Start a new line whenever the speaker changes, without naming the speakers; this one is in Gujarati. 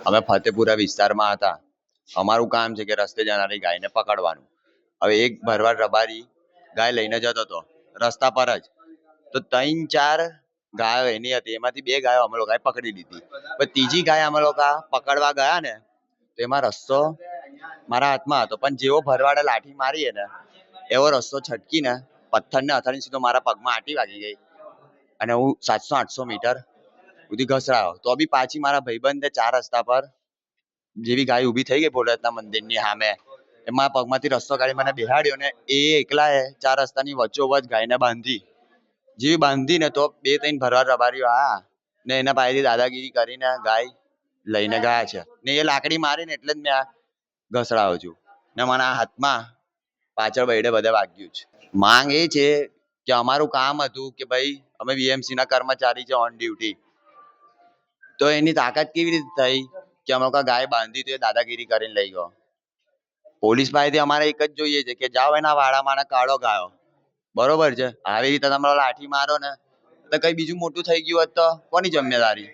અમે ફતેપુરા વિસ્તારમાં હતા. અમારું કામ છે કે રસ્તે જનારી ગાયને પકડવાનું. હવે એક ભરવાડ રબારી ગાય લઈને જતો હતો રસ્તા પર જ. તો ત્રણ ચાર ગાયો એની હતી, એમાંથી બે ગાયો અમે લોકોએ પકડી લીધી. પણ ત્રીજી ગાય અમે લોકો પકડવા ગયા ને, તો એમાં રસ્તો મારા હાથમાં હતો, પણ જેવો ભરવાડે લાઠી મારી ને એવો રસ્તો છટકીને પથ્થરને અથડીને સીધો મારા પગમાં આંટી વાગી ગઈ અને હું 700-800 મીટર સુધી ઘસડાયો. તો બી પાછી મારા ભાઈબંધે ચાર રસ્તા પર જેવી ગાય ઊભી થઈ ગઈ ભોળાનાથના મંદિરની સામે, એમાં પગમાંથી રસ્તો કાઢી મને બેહાડ્યો ને એ એકલાએ ચાર રસ્તાની વચ્ચોવચ ગાયને બાંધી. જેવી બાંધી ને તો બે ત્રણ ભરવાડ રબારીઓ આયા ને એના પાસેથી દાદાગીરી કરીને ગાય લઈને ગયા છે. ને એ લાકડી મારીને એટલે જ મેં આ ઘસડાયો છું ને મને આ હાથમાં પાછળ બૈડે બધે વાગ્યું છે. માંગ એ છે કે અમારું કામ હતું કે ભાઈ અમે વીએમસી ના કર્મચારી છે ઓન ડ્યુટી, તો એની તાકાત કેવી રીતે થઈ કે અમે લોકો ગાય બાંધી તો એ દાદાગીરી કરીને લઈ ગયો. પોલીસ પાસેથી અમારે એક જ જોઈએ છે કે જાઓ એના વાડામાં કાઢો ગાયો, બરોબર છે. આવી રીતે તમે લાઠી મારો ને તો કઈ બીજું મોટું થઈ ગયું હોત તો કોની જિમ્મેદારી?